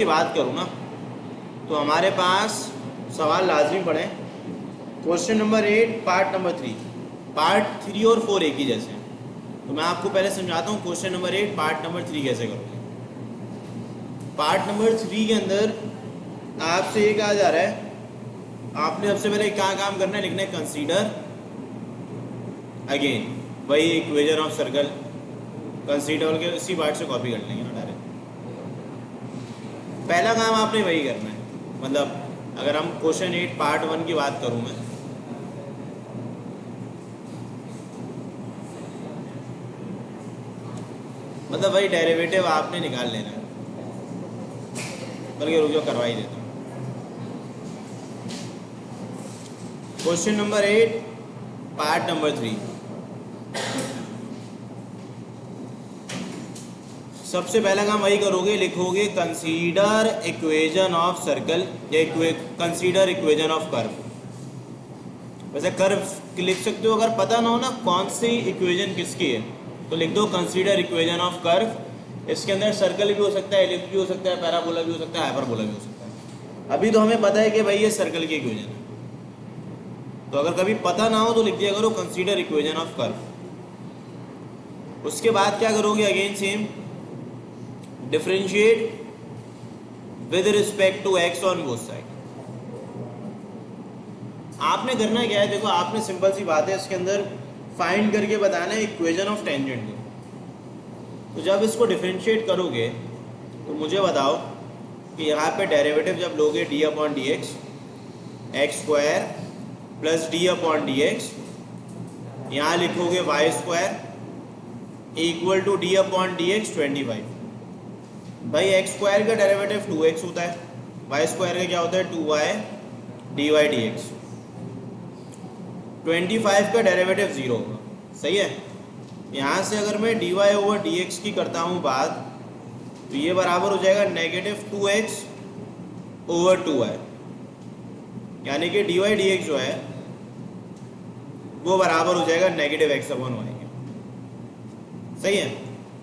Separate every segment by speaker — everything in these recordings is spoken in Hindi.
Speaker 1: की बात करूँ ना तो हमारे पास सवाल लाजमी पड़े। Question number 8 part number 3, part 3 और 4 एक ही जैसे हैं। तो मैं आपको पहले समझाता हूँ क्वेश्चन नंबर 8 पार्ट नंबर 3 कैसे करोगे। पार्ट नंबर 3 के अंदर आपसे ये कहा जा रहा है, आपने सबसे पहले क्या काम करना है, लिखना है कंसीडर अगेन, वही इक्वेशन ऑफ सर्कल। कंसीडर के इसी पार्ट से कॉपी कर लेंगे ना डायरेक्ट। पहला काम आपने वही करना है, मतलब अगर हम क्वेश्चन 8 पार्ट 1 की बात करूँ मैं, मतलब वही डेरिवेटिव आपने निकाल लेना है। बल्कि रुक जाओ, करवा ही देता हूँ। क्वेश्चन नंबर 8 पार्ट नंबर 3, सबसे पहला काम वही करोगे, लिखोगे कंसीडर इक्वेशन ऑफ सर्कल या कंसीडर इक्वेशन ऑफ कर्व। वैसे कर्व लिख सकते हो, अगर पता ना हो ना कौन सी इक्वेशन किसकी है तो लिख दो कंसीडर इक्वेशन ऑफ कर्व। इसके अंदर सर्कल भी हो सकता है, एलिप्स भी हो सकता है, पैराबोला भी हो सकता है, हाइपरबोला भी हो सकता है। अभी तो हमें पता है कि भाई ये सर्कल की इक्वेशन है, तो अगर कभी पता ना हो तो लिख दिया करो कंसीडर इक्वेशन ऑफ कर्व। उसके बाद क्या करोगे, again same, differentiate with respect to x on both side. आपने करना क्या है, देखो आपने सिंपल सी बात है, इसके अंदर फाइंड करके बताना है इक्वेशन ऑफ टेंजेंट को। तो जब इसको डिफरेंशिएट करोगे तो मुझे बताओ कि यहाँ पे डेरिवेटिव जब लोगे d upon d x, x square plus d upon d x, यहाँ लिखोगे y square equal to d upon d x 25। भाई एक्स स्क्वायर का डेरिवेटिव 2x होता है, वाई स्क्वायर का क्या होता है 2y D y d x. 25 का डेरिवेटिव 0 होगा, सही है। यहाँ से अगर मैं d y over d x की करता हूँ बात, तो ये बराबर हो जाएगा नेगेटिव 2x ओवर 2y, यानी कि डी वाई डी एक्स जो है वो बराबर हो जाएगा नेगेटिव x अपॉन वाई के, सही है।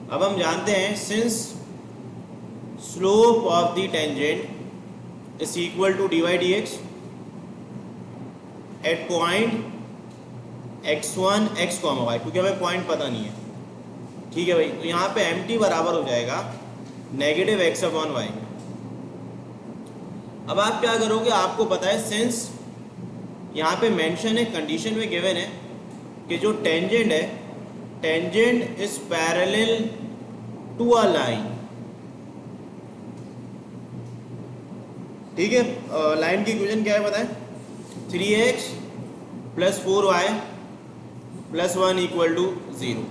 Speaker 1: अब हम जानते हैं since slope of the tangent is equal to d y d x at point x1 x, y, क्योंकि हमें पॉइंट पता नहीं है, ठीक है भाई। तो यहाँ पे mt बराबर हो जाएगा नेगेटिव x अपॉन वाई। अब आप क्या करोगे, आपको पता है सिंस यहाँ पे मेंशन है, कंडीशन में गिवन है कि जो टेंजेंट है, tangent is parallel to a line, ठीक है। लाइन की इक्वेशन क्या है पता है, 3x plus 4y plus 1 equal to 0।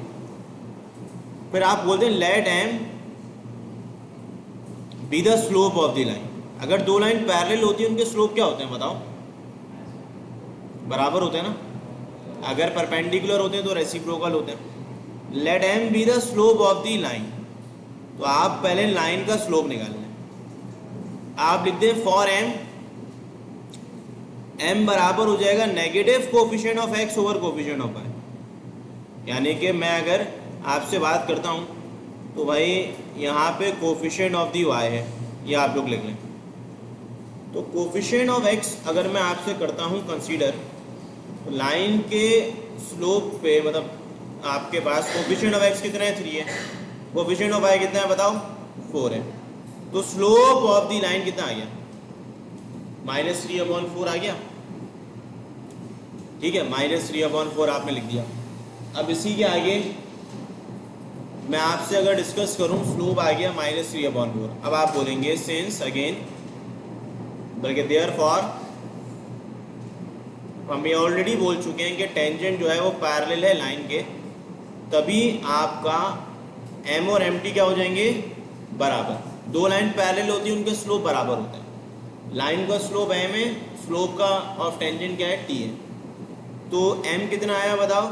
Speaker 1: फिर आप बोलते हैं let m be the slope of the line. अगर दो लाइन पैरेलल होती है उनके स्लोप क्या होते हैं बताओ, बराबर होते हैं ना। अगर परपेंडिकुलर होते हैं तो रेसिप्रोकल होते हैं। Let m be the slope of the line, तो आप पहले लाइन का स्लोप निकाल लें। आप लिखते हैं फॉर m बराबर हो जाएगा negative coefficient of x over coefficient of y। यानी कि मैं अगर आपसे बात करता हूँ तो भाई यहाँ पे कोफिशिएंट ऑफ दी y है, ये आप लोग लिख लें। तो कोफिशिएंट ऑफ x अगर मैं आपसे करता हूँ कंसीडर, तो लाइन के स्लोप पे, मतलब आपके पास कोफिशिएंट ऑफ x कितना है 3 है, कोफिशिएंट ऑफ y कितना है बताओ 4 है। तो स्लोप ऑफ दी लाइन कितना आ गया, -3/4 आ गया, ठीक है। -3/4 आपने लिख दिया। अब इसी के आगे मैं आपसे अगर डिस्कस करूं, स्लोप आ गया -3/4। अब आप बोलेंगे सिंस अगेन, बल्कि देयरफॉर, हम ये ऑलरेडी बोल चुके हैं कि टेंजेंट जो है वो पैरेलल है लाइन के, तभी आपका m और mt क्या हो जाएंगे, बराबर। दो लाइन पैरेलल होती है उनके स्लोप बराबर होते हैं। लाइन का स्लोप m है, स्लोप का ऑफ टेंजेंट क्या है t है। तो m कितना आया बताओ,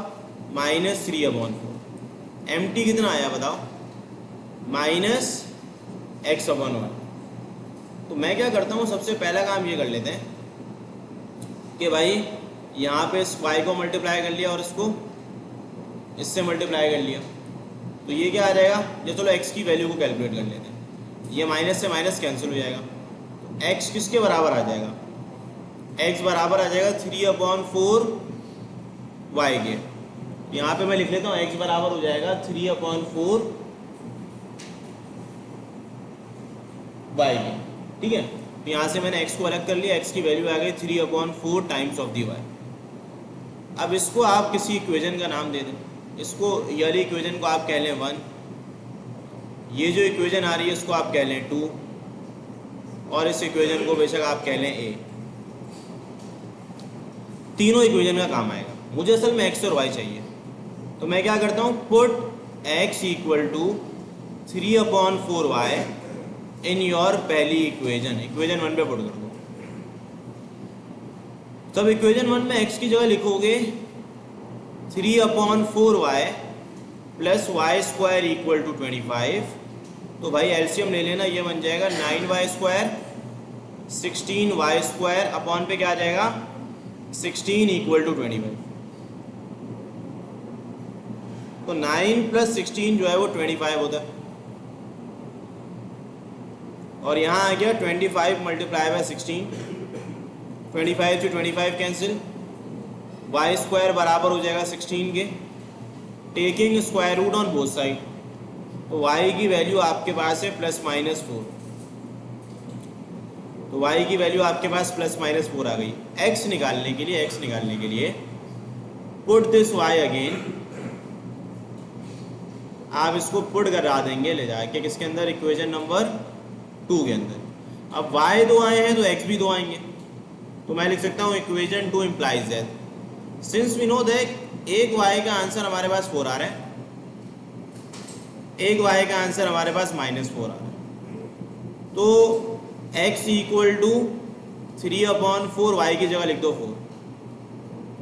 Speaker 1: -3/4। mt कितना आया बताओ, -x/1। तो मैं क्या करता हूँ, सबसे पहला काम ये कर लेते हैं कि भाई यहाँ पे इस y को मल्टीप्लाई कर लिया और इसको इससे मल्टीप्लाई कर लिया, तो ये क्या आ जाएगा, ये चलो x की वैल्यू को कैलकुलेट कर लेते हैं। ये माइनस से माइनस कैंसिल हो जाएगा, तो x किसके बराबर आ जाएगा, x बराबर आ जाएगा 3/4 y के। यहाँ पे मैं लिख लेता हूँ x बराबर हो जाएगा 3/4 y के, ठीक है। तो यहाँ से मैंने x को अलग कर लिया, x की वैल्यू आ गई 3/4 टाइम्स ऑफ दी y। अब इसको आप किसी इक्वेशन का नाम दे दें, इसको ये वाली इक्वेशन को आप कह लें 1, ये जो इक्वेशन आ रही है इसको आप कह लें 2, और इस इक्वेशन को बेशक आप कह लें a। तीनों इक्वेशन का काम आएगा। मुझे असल में x और y चाहिए, तो मैं क्या करता हूँ, put x equal to 3/4 y in your पहली इक्वेशन, इक्वेशन 1 पे पुट कर दो। तब इक्वेशन 1 में x की जगह लिखोगे 3/4 y plus y square equal to 25। तो भाई एलसीएम ले लेना, ये बन जाएगा 9y square 16y square upon पे क्या आ जाएगा 16 इक्वल टू 25। तो 9 प्लस 16 जो है वो 25 होता है, और यहाँ आ गया 25 मल्टीप्लाई बाय 16, 25 से 25 कैंसिल, वाई स्क्वायर बराबर हो जाएगा 16 के, taking square root on both side. तो y की वैल्यू आपके पास है +-4, तो y की वैल्यू आपके पास +-4 आ गई। x निकालने के लिए पुट दिस y अगेन, आप इसको पुट करा देंगे ले जाके किसके अंदर, इक्वेशन नंबर 2 के अंदर। अब y 2 आए हैं तो x भी 2 आएंगे, तो मैं लिख सकता हूँ equation 2 implies that since we know that एक y का आंसर हमारे पास 4 आ रहा है, एक y का आंसर हमारे पास -4 आ रहा है, तो x इक्वल टू 3/4 y की जगह लिख दो 4।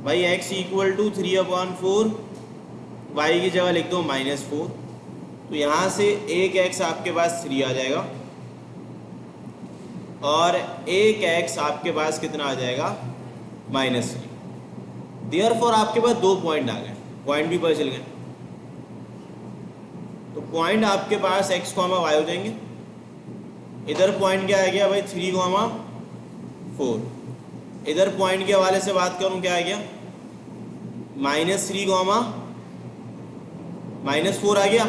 Speaker 1: भाई x इक्वल टू 3/4 y की जगह लिख दो -4, तो यहाँ से एक x आपके पास 3 आ जाएगा, और एक x आपके पास कितना आ जाएगा -3। देयरफॉर आपके पास 2 पॉइंट आ गए, पॉइंट भी पता चल गए। तो पॉइंट आपके पास x, y हो जाएंगे। इधर पॉइंट क्या आ गया भाई 3, 4। इधर पॉइंट के हवाले से बात करूं क्या आ गया -3, -4 आ गया।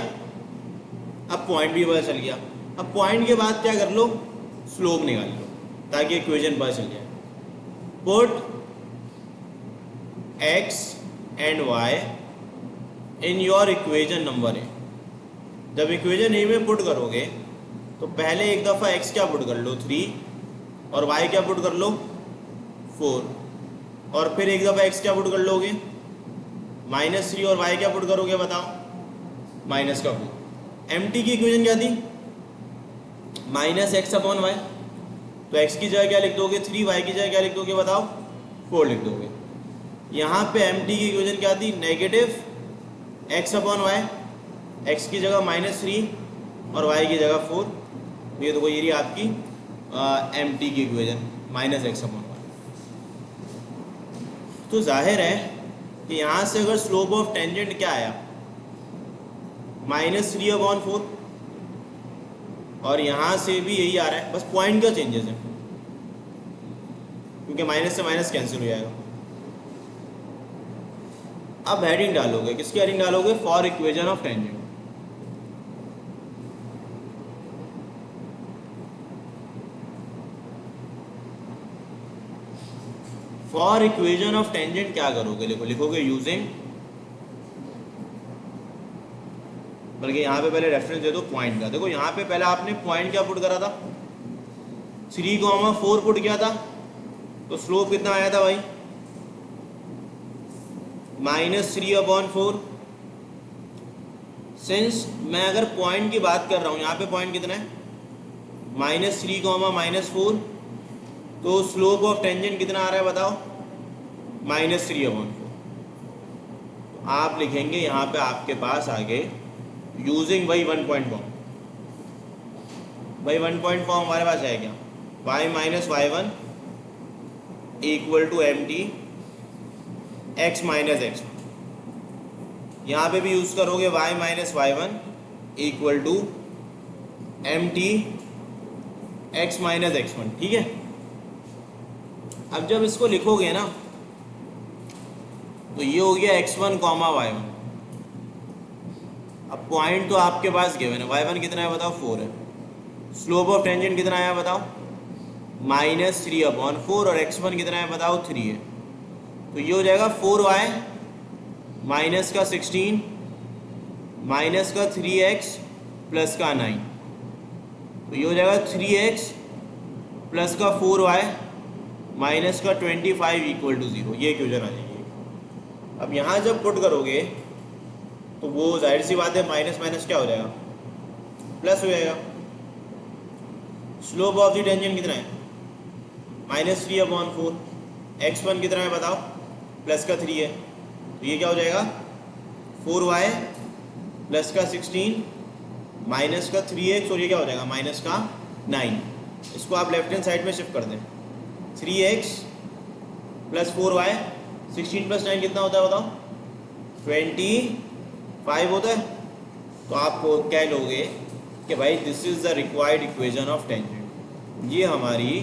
Speaker 1: अब पॉइंट भी पता चल गया। अब पॉइंट के बाद क्या कर लो, स्लोप निकाल लो ताकि इक्वेशन पता चल जाए। Put x and y in your equation number A. जब इक्वेशन ए में पुट करोगे तो पहले एक दफ़ा x क्या पुट कर लो 3, और y क्या पुट कर लो 4, और फिर एक दफ़ा x क्या पुट कर लोगे -3, और y क्या पुट करोगे बताओ -4। एम्प्टी की इक्वेशन क्या थी -x/y, तो x की जगह क्या लिख दोगे 3, y की जगह क्या लिख दोगे बताओ 4 लिख दोगे। यहाँ पे एम्प्टी की इक्वेशन क्या थी नेगेटिव x/y, x की जगह -3 और y की जगह 4। ये देखो ये रही आपकी एम्प्टी की इक्वेशन -x/y। तो जाहिर है कि यहाँ से अगर स्लोप ऑफ टेंजेंट क्या आया -3/4, और यहाँ से भी यही आ रहा है, बस पॉइंट का चेंजेस है क्योंकि माइनस से माइनस कैंसिल हो जाएगा। अब हेडिंग डालोगे, किसकी हेडिंग डालोगे, for equation of tangent. For equation of tangent क्या करोगे, लिखोगे यूजिंग, बल्कि यहाँ पे पहले रेफरेंस दे दो पॉइंट का। देखो यहाँ पे पहले आपने पॉइंट क्या पुट करा था 3, 4 पुट किया था, तो स्लोप कितना आया था भाई -3/4। सिंस मैं अगर पॉइंट की बात कर रहा हूँ, यहाँ पे पॉइंट कितना है -3, -4, तो स्लोप ऑफ टेंजेंट कितना आ रहा है बताओ -3/4। तो आप लिखेंगे यहाँ पे आपके पास आगे यूजिंग वही 1 पॉइंट फॉर्म। भाई 1 पॉइंट फॉर्म हमारे पास है क्या, y - y1 equal to MT x - x1। यहाँ पे भी यूज़ करोगे y - y1 equal to MT x minus x1, ठीक है। अब जब इसको लिखोगे ना तो ये हो गया x1 कॉमा y1। अब पॉइंट तो आपके पास गिवन है, y1 कितना है बताओ, 4 है। स्लोप ऑफ टेंजेंट कितना आया बताओ, -3/4, और x1 कितना है बताओ, 3 है। तो ये हो जाएगा 4y माइनस का 16 माइनस का 3x प्लस का 9। तो ये हो जाएगा 3x प्लस का 4y माइनस का 25 इक्वल टू 0। ये इक्वेशन आ जाएगी। अब यहाँ जब पुट करोगे तो वो जाहिर सी बात है माइनस माइनस क्या हो जाएगा, प्लस हो जाएगा। स्लोप ऑफ द टेंजेंट कितना है, -3/4। x1 कितना है बताओ, प्लस का 3 है। तो ये क्या हो जाएगा, 4y प्लस का 16 माइनस का 3x, और ये क्या हो जाएगा, माइनस का 9। इसको आप लेफ्ट हैंड साइड में शिफ्ट कर दें। 3x प्लस 4y, 16 प्लस 9 कितना होता है बताओ, 25 होता है। तो आप कह लोगे कि भाई this is the required equation of tangent. ये हमारी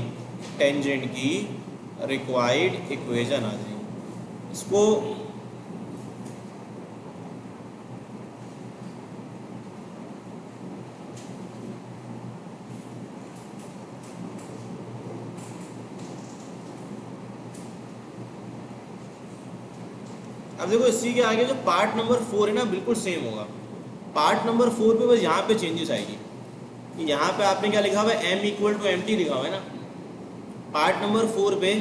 Speaker 1: टेंजेंट की रिक्वायर्ड इक्वेशन आ जाएगी। इसको अब देखो, इसी के आगे जो पार्ट नंबर 4 है ना, बिल्कुल सेम होगा। पार्ट नंबर 4 पे बस यहाँ पे चेंजेस आएगी कि यहाँ पे आपने क्या लिखा हुआ है, m equal to m t लिखा हुआ है ना। पार्ट नंबर 4 पे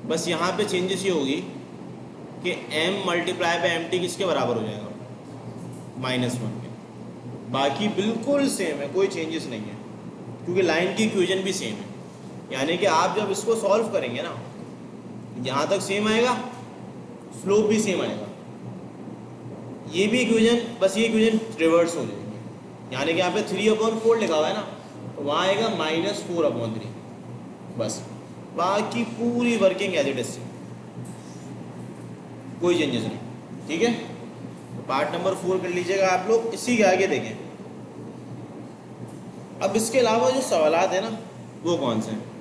Speaker 1: बस यहाँ पे चेंजेस ये होगी कि m multiply by m t किसके बराबर हो जाएगा, -1 के। बाकी बिल्कुल सेम है, कोई चेंजेस नहीं है, क्योंकि लाइन की इक्वेशन भी सेम है। यानी कि आप जब इसको सॉल्व करेंगे ना, यहाँ तक सेम आएगा, स्लोप भी सेम आएगा। ये भी इक्वेशन, बस ये इक्वेशन रिवर्स हो जाएगी। यानी कि यहाँ पे 3/4 लिखा हुआ है ना, तो वहाँ आएगा -4/3। बस बाकी पूरी वर्किंग एज इट इज, कोई चेंजेस नहीं, ठीक है। तो पार्ट नंबर 4 कर लीजिएगा आप लोग। इसी के आगे देखें, अब इसके अलावा जो सवालात है ना, वो कौन से हैं।